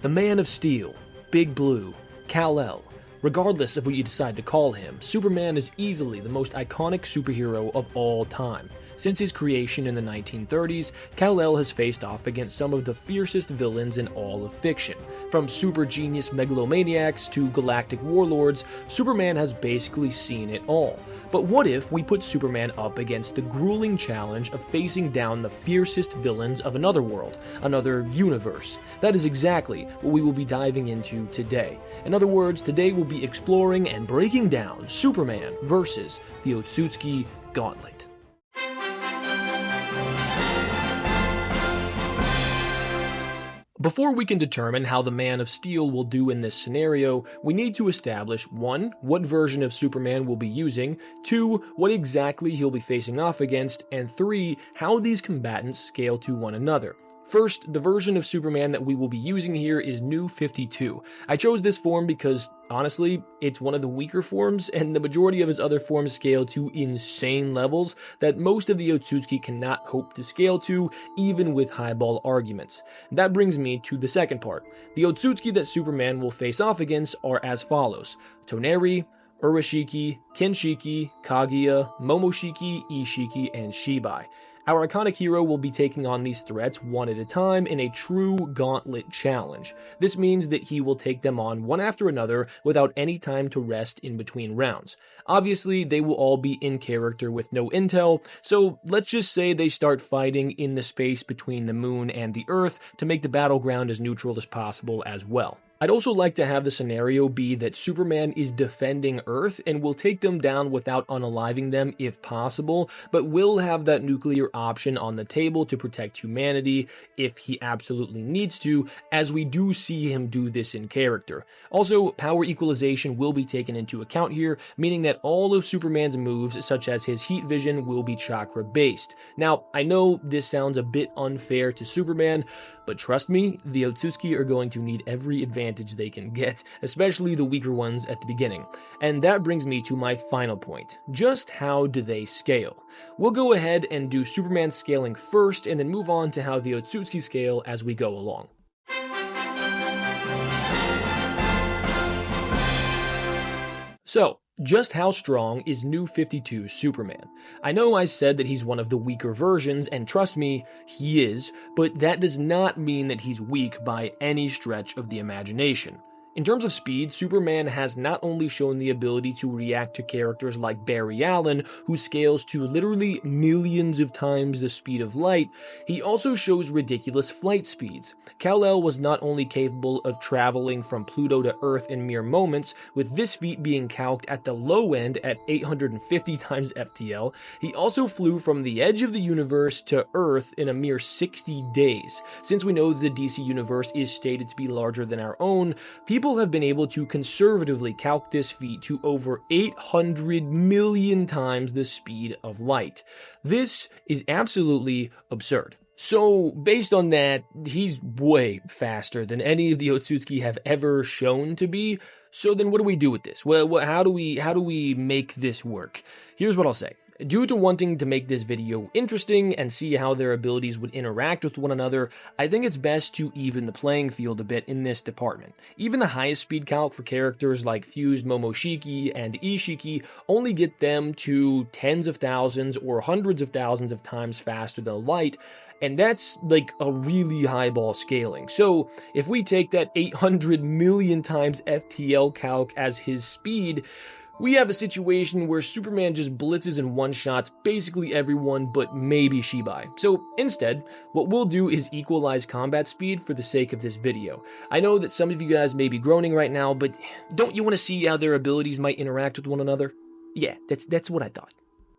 The Man of Steel, Big Blue, Kal-El. Regardless of what you decide to call him, Superman is easily the most iconic superhero of all time. Since his creation in the 1930s, Kal-El has faced off against some of the fiercest villains in all of fiction. From super genius megalomaniacs to galactic warlords, Superman has basically seen it all. But what if we put Superman up against the grueling challenge of facing down the fiercest villains of another world, another universe? That is exactly what we will be diving into today. In other words, today we'll be exploring and breaking down Superman versus the Otsusuki Gauntlet. Before we can determine how the Man of Steel will do in this scenario, we need to establish 1. What version of Superman we'll be using, 2. What exactly he'll be facing off against, and 3. How these combatants scale to one another. First, the version of Superman that we will be using here is New 52. I chose this form because, honestly, it's one of the weaker forms, and the majority of his other forms scale to insane levels that most of the Otsusuki cannot hope to scale to, even with highball arguments. That brings me to the second part. The Otsusuki that Superman will face off against are as follows: Toneri, Urashiki, Kinshiki, Kaguya, Momoshiki, Isshiki, and Shibai. Our iconic hero will be taking on these threats one at a time in a true gauntlet challenge. This means that he will take them on one after another without any time to rest in between rounds. Obviously, they will all be in character with no intel, so let's just say they start fighting in the space between the moon and the Earth to make the battleground as neutral as possible as well. I'd also like to have the scenario be that Superman is defending Earth and will take them down without unaliving them if possible, but will have that nuclear option on the table to protect humanity if he absolutely needs to, as we do see him do this in character. Also, power equalization will be taken into account here, meaning that all of Superman's moves, such as his heat vision, will be chakra-based. Now, I know this sounds a bit unfair to Superman, but trust me, the Otsusuki are going to need every advantage they can get, especially the weaker ones at the beginning. And that brings me to my final point. Just how do they scale? We'll go ahead and do Superman scaling first, and then move on to how the Otsusuki scale as we go along. So, just how strong is New 52 Superman? I know I said that he's one of the weaker versions, and trust me, he is, but that does not mean that he's weak by any stretch of the imagination. In terms of speed, Superman has not only shown the ability to react to characters like Barry Allen, who scales to literally millions of times the speed of light, he also shows ridiculous flight speeds. Kal-El was not only capable of traveling from Pluto to Earth in mere moments, with this feat being calced at the low end at 850 times FTL, he also flew from the edge of the universe to Earth in a mere 60 days. Since we know the DC universe is stated to be larger than our own, people have been able to conservatively calc this feat to over 800 million times the speed of light. This is absolutely absurd. So, based on that, he's way faster than any of the Otsusuki have ever shown to be. So then what do we do with this? Well, how do we make this work? Here's what I'll say. Due to wanting to make this video interesting and see how their abilities would interact with one another, I think it's best to even the playing field a bit in this department. Even the highest speed calc for characters like fused Momoshiki and Isshiki only get them to tens of thousands or hundreds of thousands of times faster than light, and that's like a really highball scaling. So if we take that 800 million times FTL calc as his speed, we have a situation where Superman just blitzes and one-shots basically everyone but maybe Shibai. So instead, what we'll do is equalize combat speed for the sake of this video. I know that some of you guys may be groaning right now, but don't you want to see how their abilities might interact with one another? Yeah, that's what I thought.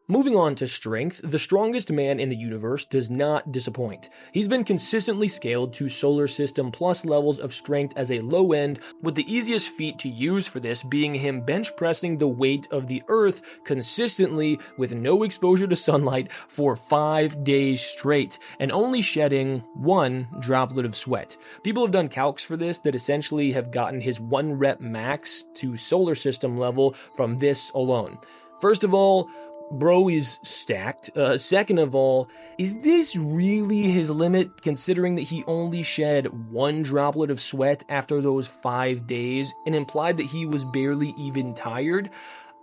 Moving on to strength, the strongest man in the universe does not disappoint. He's been consistently scaled to solar system plus levels of strength as a low end, with the easiest feat to use for this being him bench pressing the weight of the Earth consistently with no exposure to sunlight for 5 days straight, and only shedding 1 droplet of sweat. People have done calcs for this that essentially have gotten his 1 rep max to solar system level from this alone. First of all, bro is stacked. Second of all, is this really his limit, considering that he only shed one droplet of sweat after those 5 days and implied that he was barely even tired?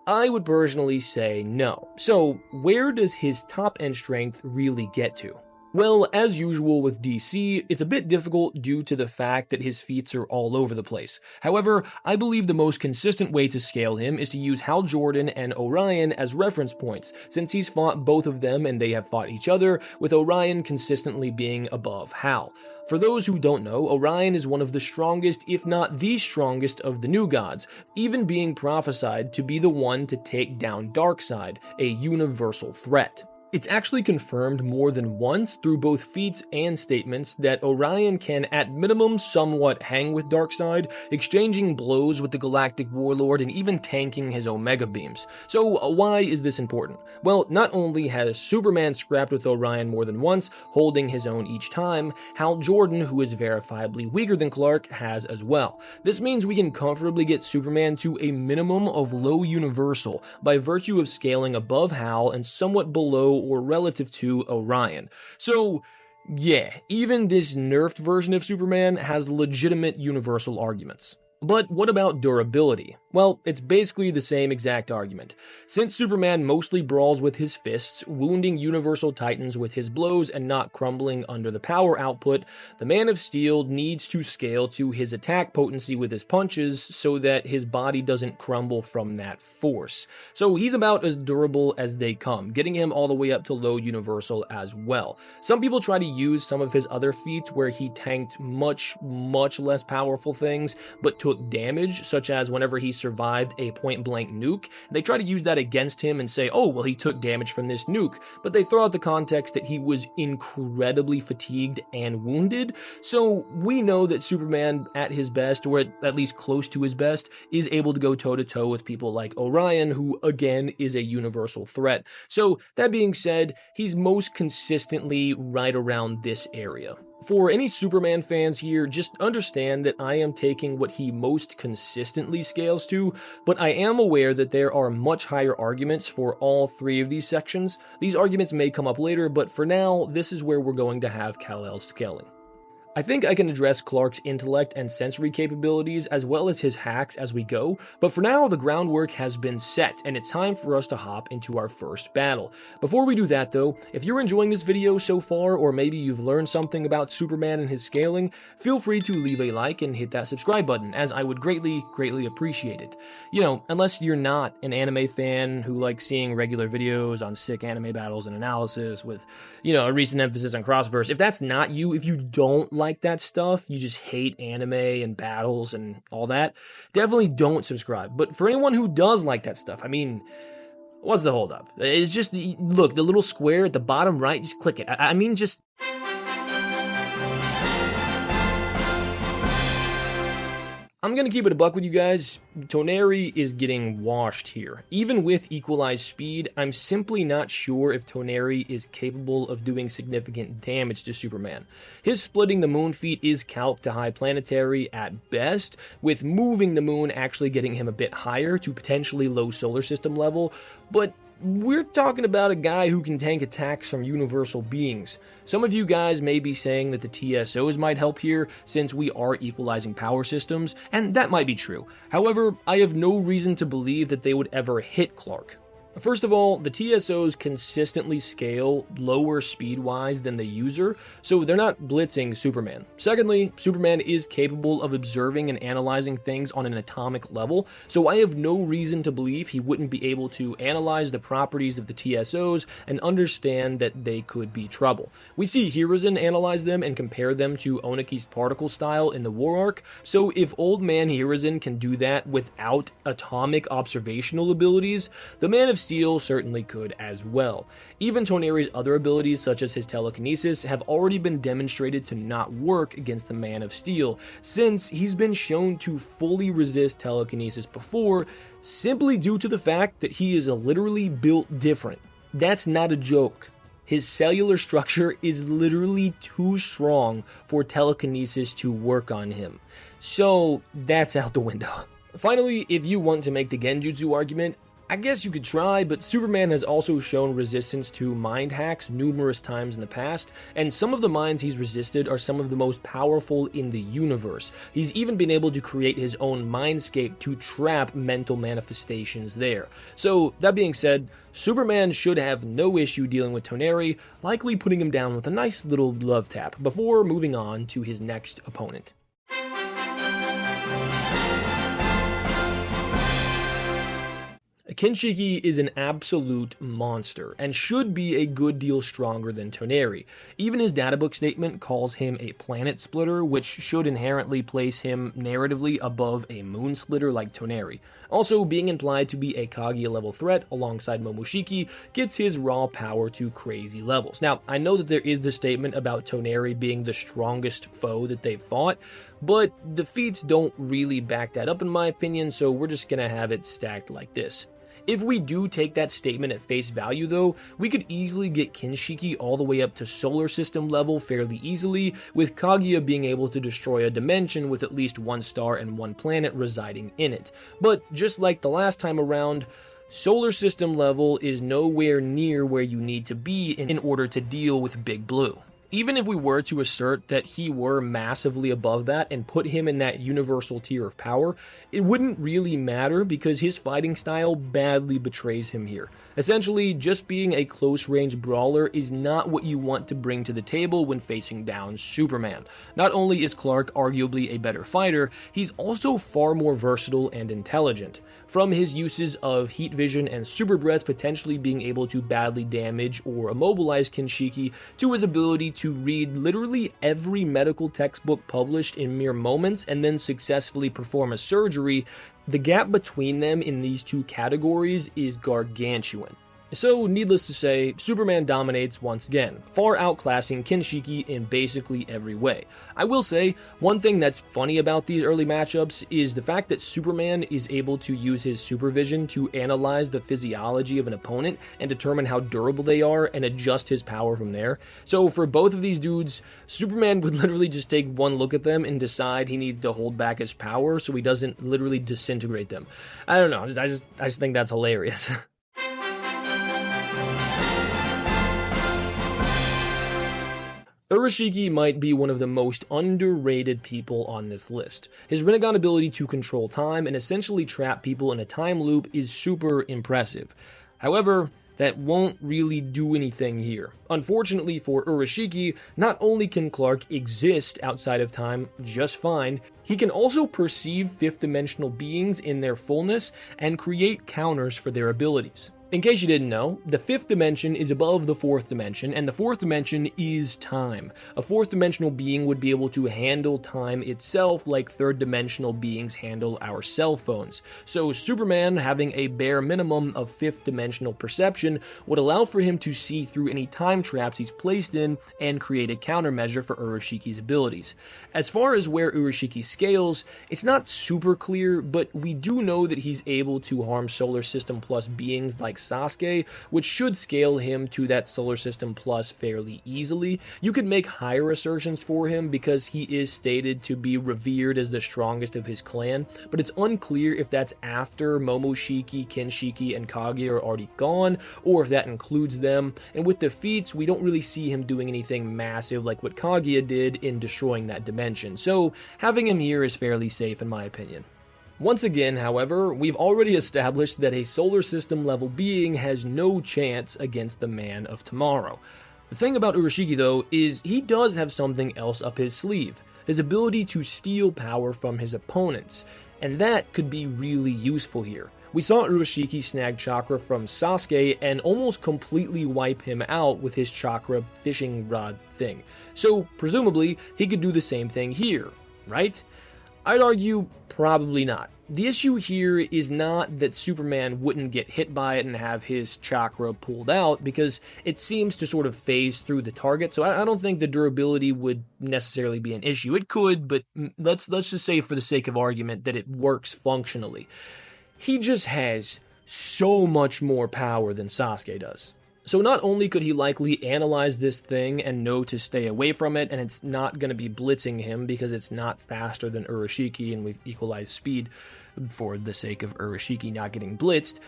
I would personally say no. So, where does his top end strength really get to? Well, as usual with DC, it's a bit difficult due to the fact that his feats are all over the place. However, I believe the most consistent way to scale him is to use Hal Jordan and Orion as reference points, since he's fought both of them and they have fought each other, with Orion consistently being above Hal. For those who don't know, Orion is one of the strongest, if not the strongest, of the new gods, even being prophesied to be the one to take down Darkseid, a universal threat. It's actually confirmed more than once through both feats and statements that Orion can at minimum somewhat hang with Darkseid, exchanging blows with the Galactic Warlord and even tanking his Omega beams. So why is this important? Well, not only has Superman scrapped with Orion more than once, holding his own each time, Hal Jordan, who is verifiably weaker than Clark, has as well. This means we can comfortably get Superman to a minimum of low universal by virtue of scaling above Hal and somewhat below or relative to Orion. So, yeah, even this nerfed version of Superman has legitimate universal arguments. But what about durability? Well, it's basically the same exact argument. Since Superman mostly brawls with his fists, wounding Universal Titans with his blows and not crumbling under the power output, the Man of Steel needs to scale to his attack potency with his punches so that his body doesn't crumble from that force. So he's about as durable as they come, getting him all the way up to low Universal as well. Some people try to use some of his other feats where he tanked much less powerful things, but took damage, such as whenever he survived a point-blank nuke. They try to use that against him and say, oh, well, he took damage from this nuke, but they throw out the context that he was incredibly fatigued and wounded. So we know that Superman at his best, or at least close to his best, is able to go toe-to-toe with people like Orion, who again is a universal threat. So that being said, he's most consistently right around this area. For any Superman fans here, just understand that I am taking what he most consistently scales to, but I am aware that there are much higher arguments for all three of these sections. These arguments may come up later, but for now, this is where we're going to have Kal-El's scaling. I think I can address Clark's intellect and sensory capabilities as well as his hacks as we go, but for now the groundwork has been set and it's time for us to hop into our first battle. Before we do that though, if you're enjoying this video so far, or maybe you've learned something about Superman and his scaling, feel free to leave a like and hit that subscribe button, as I would greatly appreciate it. You know, unless you're not an anime fan who likes seeing regular videos on sick anime battles and analysis with, you know, a recent emphasis on crossverse. If that's not you, if you don't like that stuff, you just hate anime and battles and all that, definitely don't subscribe. But for anyone who does like that stuff, I mean, what's the holdup? It's just, look, the little square at the bottom right, just click it. I mean, just... I'm gonna keep it a buck with you guys. Toneri is getting washed here. Even with equalized speed, I'm simply not sure if Toneri is capable of doing significant damage to Superman. His splitting the moon feat is calced to high planetary at best, with moving the moon actually getting him a bit higher to potentially low solar system level, but we're talking about a guy who can tank attacks from universal beings. Some of you guys may be saying that the TSOs might help here, since we are equalizing power systems, and that might be true. However, I have no reason to believe that they would ever hit Clark. First of all, the TSOs consistently scale lower speed-wise than the user, so they're not blitzing Superman. Secondly, Superman is capable of observing and analyzing things on an atomic level, so I have no reason to believe he wouldn't be able to analyze the properties of the TSOs and understand that they could be trouble. We see Hiruzen analyze them and compare them to Oniki's particle style in the War Arc, so if Old Man Hiruzen can do that without atomic observational abilities, the Man of Steel certainly could as well. Even Toneri's other abilities, such as his telekinesis, have already been demonstrated to not work against the Man of Steel, since he's been shown to fully resist telekinesis before, simply due to the fact that he is literally built different. That's not a joke. His cellular structure is literally too strong for telekinesis to work on him. So that's out the window. Finally, if you want to make the Genjutsu argument, I guess you could try, but Superman has also shown resistance to mind hacks numerous times in the past, and some of the minds he's resisted are some of the most powerful in the universe. He's even been able to create his own mindscape to trap mental manifestations there. So, that being said, Superman should have no issue dealing with Toneri, likely putting him down with a nice little love tap before moving on to his next opponent. Kinshiki is an absolute monster, and should be a good deal stronger than Toneri. Even his databook statement calls him a planet splitter, which should inherently place him narratively above a moon splitter like Toneri. Also, being implied to be a Kaguya level threat alongside Momoshiki gets his raw power to crazy levels. Now, I know that there is the statement about Toneri being the strongest foe that they've fought, but the feats don't really back that up in my opinion, so we're just gonna have it stacked like this. If we do take that statement at face value though, we could easily get Kinshiki all the way up to solar system level fairly easily, with Kaguya being able to destroy a dimension with at least one star and one planet residing in it. But just like the last time around, solar system level is nowhere near where you need to be in order to deal with Big Blue. Even if we were to assert that he were massively above that and put him in that universal tier of power, it wouldn't really matter because his fighting style badly betrays him here. Essentially, just being a close-range brawler is not what you want to bring to the table when facing down Superman. Not only is Clark arguably a better fighter, he's also far more versatile and intelligent. From his uses of heat vision and super breath potentially being able to badly damage or immobilize Kinshiki, to his ability to read literally every medical textbook published in mere moments and then successfully perform a surgery, the gap between them in these two categories is gargantuan. So, needless to say, Superman dominates once again, far outclassing Kinshiki in basically every way. I will say, one thing that's funny about these early matchups is the fact that Superman is able to use his supervision to analyze the physiology of an opponent and determine how durable they are and adjust his power from there. So for both of these dudes, Superman would literally just take one look at them and decide he needs to hold back his power so he doesn't literally disintegrate them. I don't know, I just think that's hilarious. Urashiki might be one of the most underrated people on this list. His Rinnegan ability to control time and essentially trap people in a time loop is super impressive. However, that won't really do anything here. Unfortunately for Urashiki, not only can Clark exist outside of time just fine, he can also perceive fifth-dimensional beings in their fullness and create counters for their abilities. In case you didn't know, the fifth dimension is above the fourth dimension, and the fourth dimension is time. A fourth dimensional being would be able to handle time itself like third dimensional beings handle our cell phones. So Superman, having a bare minimum of fifth dimensional perception, would allow for him to see through any time traps he's placed in and create a countermeasure for Urashiki's abilities. As far as where Urashiki scales, it's not super clear, but we do know that he's able to harm Solar System Plus beings like Sasuke, which should scale him to that Solar System Plus fairly easily. You could make higher assertions for him because he is stated to be revered as the strongest of his clan, but it's unclear if that's after Momoshiki, Kinshiki, and Kaguya are already gone, or if that includes them. And with the feats, we don't really see him doing anything massive like what Kaguya did in destroying that dimension, so having him here is fairly safe in my opinion. Once again, however, we've already established that a solar system level being has no chance against the Man of Tomorrow. The thing about Urashiki though is he does have something else up his sleeve, his ability to steal power from his opponents, and that could be really useful here. We saw Urashiki snag chakra from Sasuke and almost completely wipe him out with his chakra fishing rod thing. So presumably he could do the same thing here, right? I'd argue probably not. The issue here is not that Superman wouldn't get hit by it and have his chakra pulled out, because it seems to sort of phase through the target, so I don't think the durability would necessarily be an issue. It could, but let's just say for the sake of argument that it works functionally. He just has so much more power than Sasuke does. So not only could he likely analyze this thing and know to stay away from it, and it's not going to be blitzing him because it's not faster than Urashiki, and we've equalized speed for the sake of Urashiki not getting blitzed,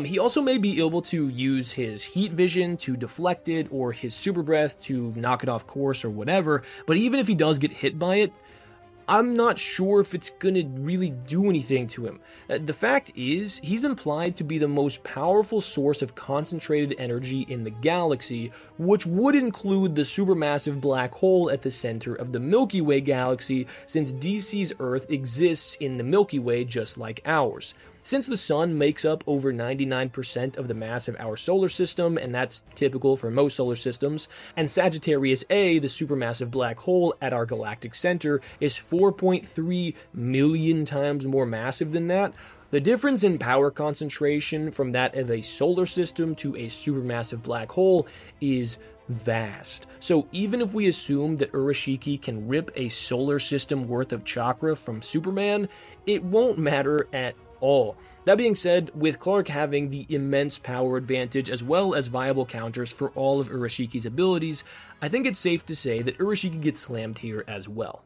he also may be able to use his heat vision to deflect it, or his super breath to knock it off course or whatever, but even if he does get hit by it, I'm not sure if it's gonna really do anything to him. The fact is, he's implied to be the most powerful source of concentrated energy in the galaxy, which would include the supermassive black hole at the center of the Milky Way galaxy, since DC's Earth exists in the Milky Way just like ours. Since the sun makes up over 99% of the mass of our solar system, and that's typical for most solar systems, and Sagittarius A, the supermassive black hole at our galactic center, is 4.3 million times more massive than that, the difference in power concentration from that of a solar system to a supermassive black hole is vast. So even if we assume that Urashiki can rip a solar system worth of chakra from Superman, it won't matter at all. That being said, with Clark having the immense power advantage as well as viable counters for all of Urashiki's abilities, I think it's safe to say that Urashiki gets slammed here as well.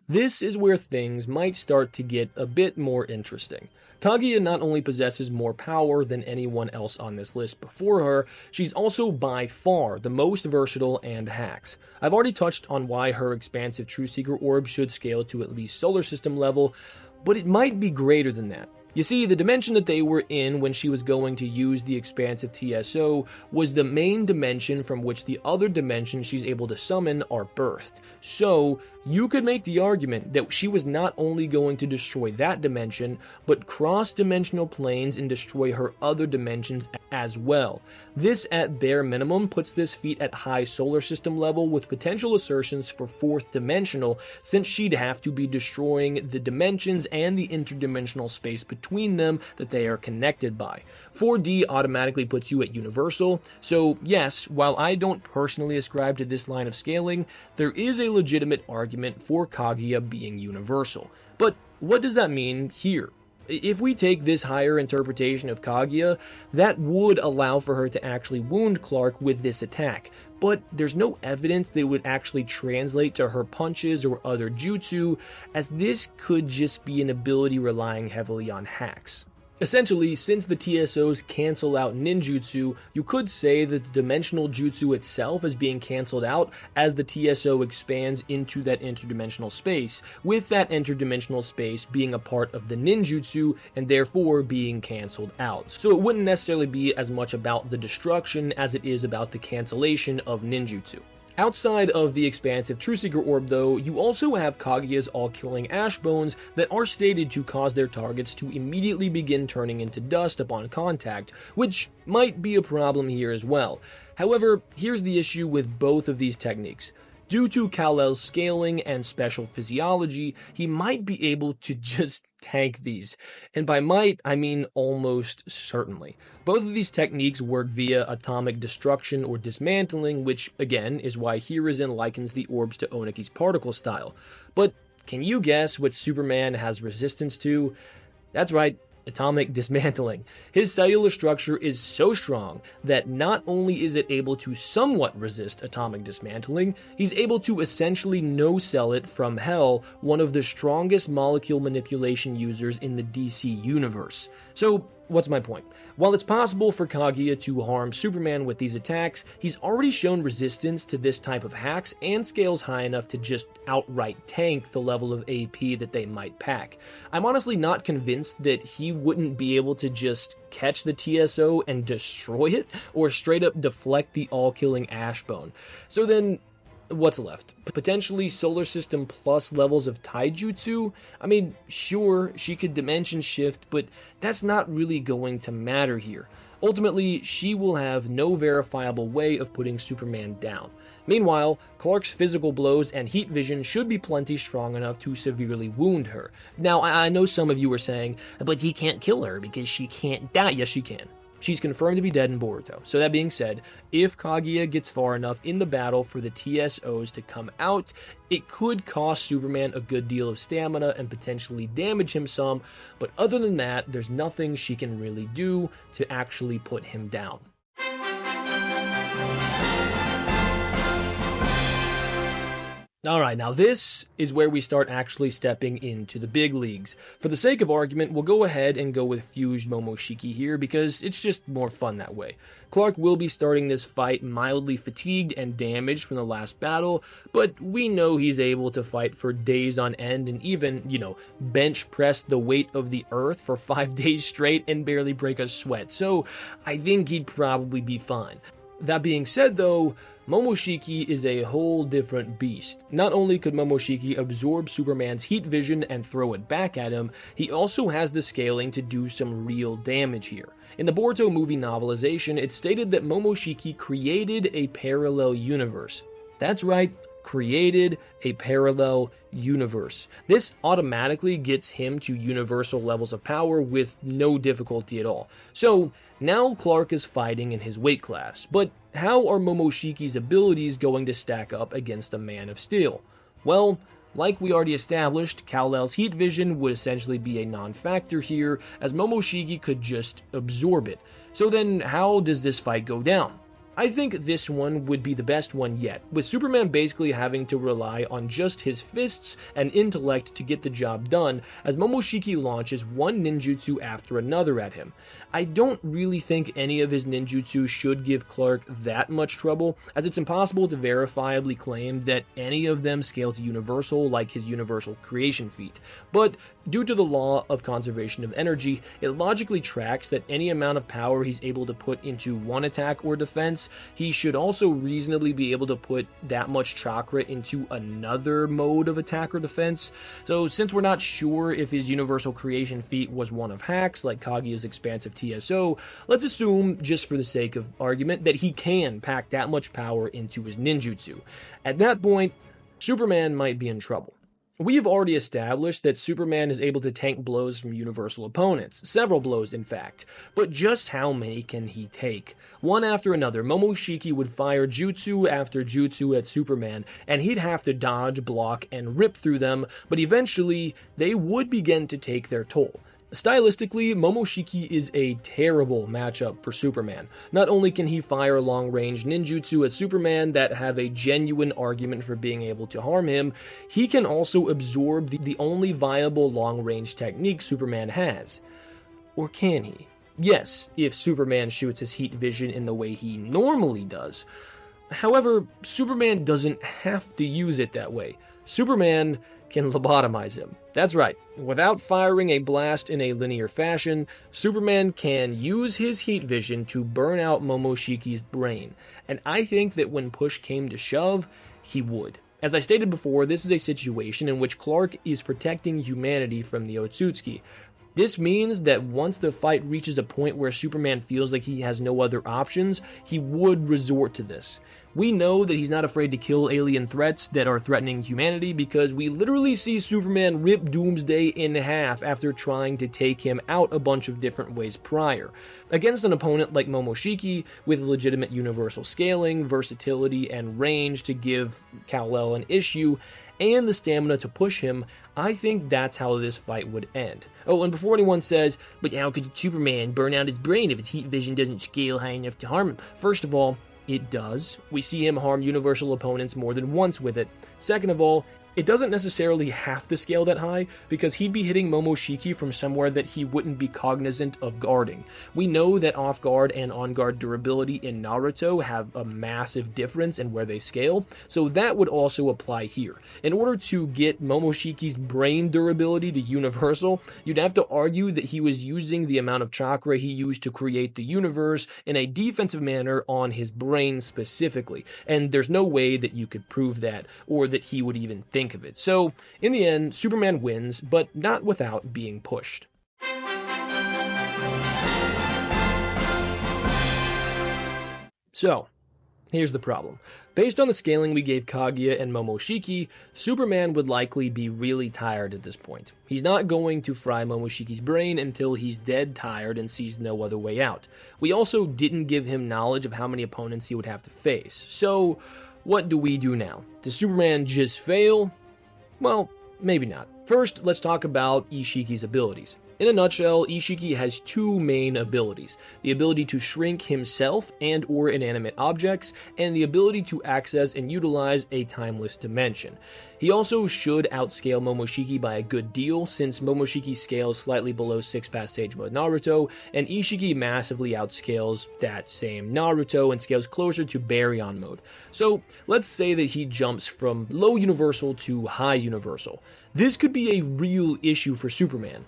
This is where things might start to get a bit more interesting. Kaguya not only possesses more power than anyone else on this list before her, she's also by far the most versatile and hacks. I've already touched on why her expansive True Seeker orb should scale to at least solar system level, but it might be greater than that. You see, the dimension that they were in when she was going to use the expansive TSO was the main dimension from which the other dimensions she's able to summon are birthed. So, you could make the argument that she was not only going to destroy that dimension, but cross-dimensional planes and destroy her other dimensions as well. This, at bare minimum, puts this feat at high solar system level with potential assertions for fourth dimensional, since she'd have to be destroying the dimensions and the interdimensional space between them that they are connected by. 4D automatically puts you at universal, so yes, while I don't personally ascribe to this line of scaling, there is a legitimate argument for Kaguya being universal. But what does that mean here? If we take this higher interpretation of Kaguya, that would allow for her to actually wound Clark with this attack, but there's no evidence that it would actually translate to her punches or other jutsu, as this could just be an ability relying heavily on hacks. Essentially, since the TSOs cancel out ninjutsu, you could say that the dimensional jutsu itself is being cancelled out as the TSO expands into that interdimensional space, with that interdimensional space being a part of the ninjutsu and therefore being cancelled out. So it wouldn't necessarily be as much about the destruction as it is about the cancellation of ninjutsu. Outside of the expansive True Seeker orb though, you also have Kaguya's all-killing ash bones that are stated to cause their targets to immediately begin turning into dust upon contact, which might be a problem here as well. However, here's the issue with both of these techniques. Due to Kal-El's scaling and special physiology, he might be able to just tank these. And by might, I mean almost certainly. Both of these techniques work via atomic destruction or dismantling, which, again, is why Hiruzen likens the orbs to Oniki's particle style. But can you guess what Superman has resistance to? That's right. Atomic dismantling. His cellular structure is so strong that not only is it able to somewhat resist atomic dismantling, he's able to essentially no-cell it from hell, one of the strongest molecule manipulation users in the DC universe. So, what's my point? While it's possible for Kaguya to harm Superman with these attacks, he's already shown resistance to this type of hacks and scales high enough to just outright tank the level of AP that they might pack. I'm honestly not convinced that he wouldn't be able to just catch the TSO and destroy it, or straight up deflect the all-killing Ashbone. So then, what's left? Potentially solar system plus levels of taijutsu? I mean, sure, she could dimension shift, but that's not really going to matter here. Ultimately, she will have no verifiable way of putting Superman down. Meanwhile, Clark's physical blows and heat vision should be plenty strong enough to severely wound her. Now, I know some of you are saying, but he can't kill her because she can't die. Yes, she can. she's confirmed to be dead in Boruto. So that being said, if Kaguya gets far enough in the battle for the TSOs to come out, it could cost Superman a good deal of stamina and potentially damage him some, but other than that, there's nothing she can really do to actually put him down. Alright, now this is where we start actually stepping into the big leagues. For the sake of argument, we'll go ahead and go with fused Momoshiki here because it's just more fun that way. Clark will be starting this fight mildly fatigued and damaged from the last battle, but we know he's able to fight for days on end and even, bench press the weight of the earth for 5 days straight and barely break a sweat, so I think he'd probably be fine. That being said though, Momoshiki is a whole different beast. Not only could Momoshiki absorb Superman's heat vision and throw it back at him, he also has the scaling to do some real damage here. In the Boruto movie novelization, it's stated that Momoshiki created a parallel universe. That's right, created a parallel universe. This automatically gets him to universal levels of power with no difficulty at all. So, now Clark is fighting in his weight class, but how are Momoshiki's abilities going to stack up against a Man of Steel? Well, like we already established, Kal-El's heat vision would essentially be a non-factor here, as Momoshiki could just absorb it. So then, how does this fight go down? I think this one would be the best one yet, with Superman basically having to rely on just his fists and intellect to get the job done, as Momoshiki launches one ninjutsu after another at him. I don't really think any of his ninjutsu should give Clark that much trouble, as it's impossible to verifiably claim that any of them scale to universal like his universal creation feat. But due to the law of conservation of energy, it logically tracks that any amount of power he's able to put into one attack or defense, he should also reasonably be able to put that much chakra into another mode of attack or defense. So since we're not sure if his universal creation feat was one of hacks, like Kaguya's expansive TSO, let's assume, just for the sake of argument, that he can pack that much power into his ninjutsu. At that point, Superman might be in trouble. We have already established that Superman is able to tank blows from universal opponents, several blows in fact, but just how many can he take? One after another, Momoshiki would fire jutsu after jutsu at Superman, and he'd have to dodge, block, and rip through them, but eventually, they would begin to take their toll. Stylistically, Momoshiki is a terrible matchup for Superman. Not only can he fire long-range ninjutsu at Superman that have a genuine argument for being able to harm him, he can also absorb the only viable long-range technique Superman has. Or can he? Yes, if Superman shoots his heat vision in the way he normally does. However, Superman doesn't have to use it that way. Superman can lobotomize him. That's right. Without firing a blast in a linear fashion, Superman can use his heat vision to burn out Momoshiki's brain. And I think that when push came to shove, he would. As I stated before, this is a situation in which Clark is protecting humanity from the Otsusuki. This means that once the fight reaches a point where Superman feels like he has no other options, he would resort to this. We know that he's not afraid to kill alien threats that are threatening humanity because we literally see Superman rip Doomsday in half after trying to take him out a bunch of different ways prior. Against an opponent like Momoshiki, with legitimate universal scaling, versatility, and range to give Kal-El an issue, and the stamina to push him, I think that's how this fight would end. Oh, and before anyone says, but how could Superman burn out his brain if his heat vision doesn't scale high enough to harm him? First of all, it does. We see him harm universal opponents more than once with it. Second of all, it doesn't necessarily have to scale that high, because he'd be hitting Momoshiki from somewhere that he wouldn't be cognizant of guarding. We know that off-guard and on-guard durability in Naruto have a massive difference in where they scale, so that would also apply here. In order to get Momoshiki's brain durability to universal, you'd have to argue that he was using the amount of chakra he used to create the universe in a defensive manner on his brain specifically, and there's no way that you could prove that, or that he would even think of it. So, in the end, Superman wins, but not without being pushed. So, Here's the problem. Based on the scaling we gave Kaguya and Momoshiki, Superman would likely be really tired at this point. He's not going to fry Momoshiki's brain until he's dead tired and sees no other way out. We also didn't give him knowledge of how many opponents he would have to face. So, what do we do now? Does Superman just fail? Well, maybe not. First, let's talk about Isshiki's abilities. In a nutshell, Isshiki has two main abilities: the ability to shrink himself and or inanimate objects, and the ability to access and utilize a timeless dimension. He also should outscale Momoshiki by a good deal, since Momoshiki scales slightly below 6 past Sage Mode Naruto, and Isshiki massively outscales that same Naruto and scales closer to Baryon Mode. So let's say that he jumps from low universal to high universal. This could be a real issue for Superman,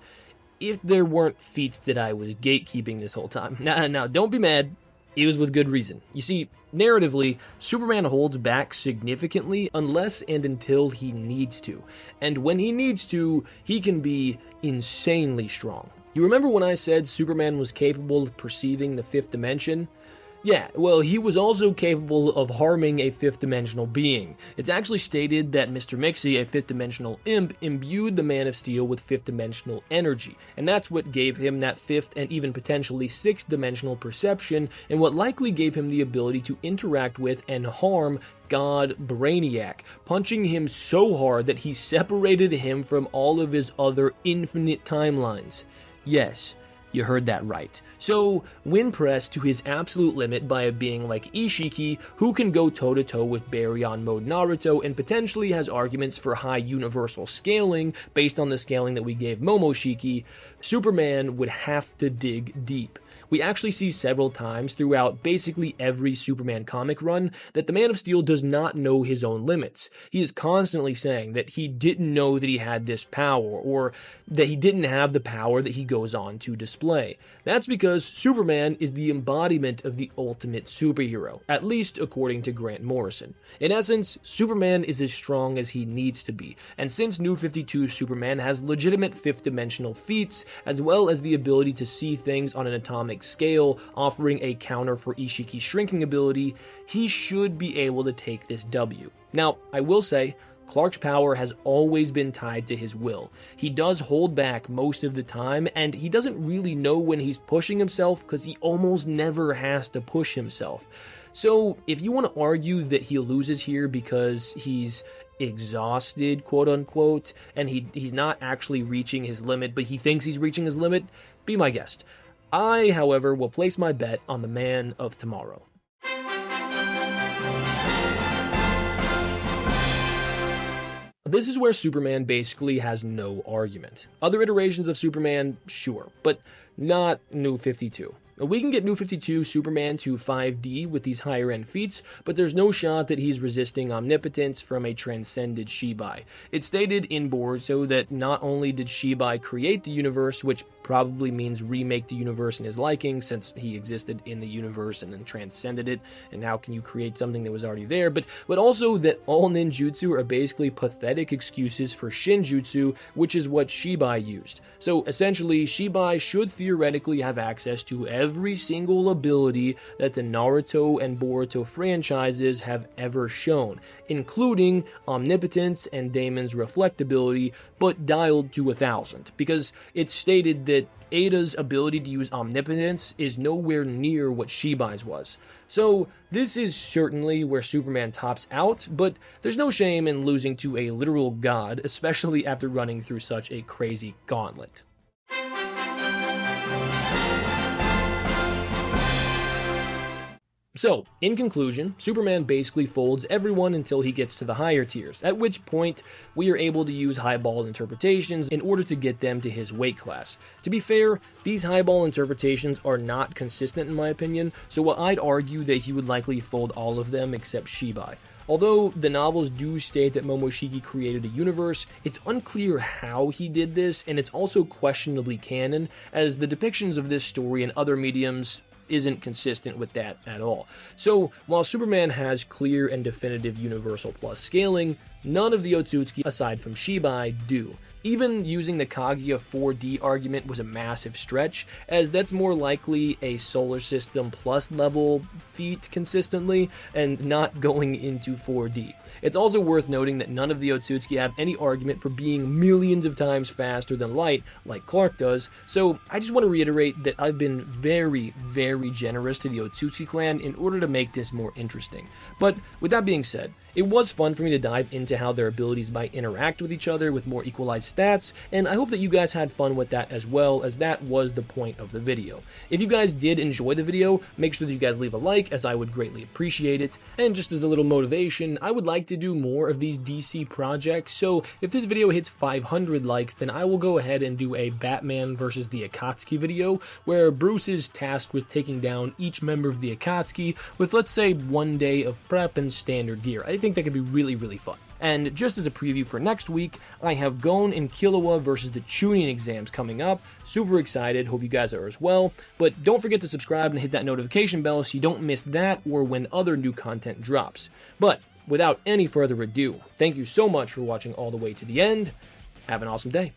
if there weren't feats that I was gatekeeping this whole time. Now, don't be mad. It was with good reason. You see, narratively, Superman holds back significantly unless and until he needs to. And when he needs to, he can be insanely strong. You remember when I said Superman was capable of perceiving the fifth dimension? Yeah, well, he was also capable of harming a fifth-dimensional being. It's actually stated that Mr. Mixie, a fifth-dimensional imp, imbued the Man of Steel with fifth-dimensional energy, and that's what gave him that fifth and even potentially sixth-dimensional perception, and what likely gave him the ability to interact with and harm God Brainiac, punching him so hard that he separated him from all of his other infinite timelines. Yes, you heard that right. So, when pressed to his absolute limit by a being like Isshiki, who can go toe-to-toe with Baryon Mode Naruto and potentially has arguments for high universal scaling based on the scaling that we gave Momoshiki, Superman would have to dig deep. We actually see several times throughout basically every Superman comic run that the Man of Steel does not know his own limits. He is constantly saying that he didn't know that he had this power, or that he didn't have the power that he goes on to display. That's because Superman is the embodiment of the ultimate superhero, at least according to Grant Morrison. In essence, Superman is as strong as he needs to be, and since New 52 Superman has legitimate fifth-dimensional feats, as well as the ability to see things on an atomic scale, offering a counter for Isshiki's shrinking ability, he should be able to take this W. Now, I will say, Clark's power has always been tied to his will. He does hold back most of the time, and he doesn't really know when he's pushing himself because he almost never has to push himself. So, if you want to argue that he loses here because he's exhausted, quote-unquote, and he's not actually reaching his limit, but he thinks he's reaching his limit, be my guest. I, however, will place my bet on the Man of Tomorrow. This is where Superman basically has no argument. Other iterations of Superman, sure, but not New 52. We can get New 52 Superman to 5D with these higher end feats, but there's no shot that he's resisting omnipotence from a transcended Shibai. It's stated in Boruto that not only did Shibai create the universe, which probably means remake the universe in his liking, since he existed in the universe and then transcended it, and how can you create something that was already there, but also that all ninjutsu are basically pathetic excuses for shinjutsu, which is what Shibai used. So essentially, Shibai should theoretically have access to every single ability that the Naruto and Boruto franchises have ever shown, including omnipotence and Damon's reflectability, but dialed to 1,000, because it's stated that Ada's ability to use omnipotence is nowhere near what Shibai's was. So this is certainly where Superman tops out, but there's no shame in losing to a literal god, especially after running through such a crazy gauntlet. So, in conclusion, Superman basically folds everyone until he gets to the higher tiers, at which point we are able to use highball interpretations in order to get them to his weight class. To be fair, these highball interpretations are not consistent in my opinion, so I'd argue that he would likely fold all of them except Shibai. Although the novels do state that Momoshiki created a universe, it's unclear how he did this, and it's also questionably canon, as the depictions of this story in other mediums isn't consistent with that at all. So, while Superman has clear and definitive universal plus scaling, None of the Otsusuki, aside from Shibai, do. Even using the Kaguya 4D argument was a massive stretch, as that's more likely a solar system plus level feat consistently, and not going into 4D. It's also worth noting that none of the Otsusuki have any argument for being millions of times faster than light, like Clark does, so I just want to reiterate that I've been very, very generous to the Otsusuki clan in order to make this more interesting. But with that being said, it was fun for me to dive into how their abilities might interact with each other with more equalized stats, and I hope that you guys had fun with that as well, as that was the point of the video. If you guys did enjoy the video, make sure that you guys leave a like, as I would greatly appreciate it, and just as a little motivation, I would like to do more of these DC projects, so if this video hits 500 likes, then I will go ahead and do a Batman versus the Akatsuki video, where Bruce is tasked with taking down each member of the Akatsuki with, let's say, 1 day of prep and standard gear. I think that could be really, really fun. And just as a preview for next week, I have Gon and Killua versus the Chunin exams coming up. Super excited, hope you guys are as well. But don't forget to subscribe and hit that notification bell so you don't miss that or when other new content drops. But without any further ado, thank you so much for watching all the way to the end. Have an awesome day.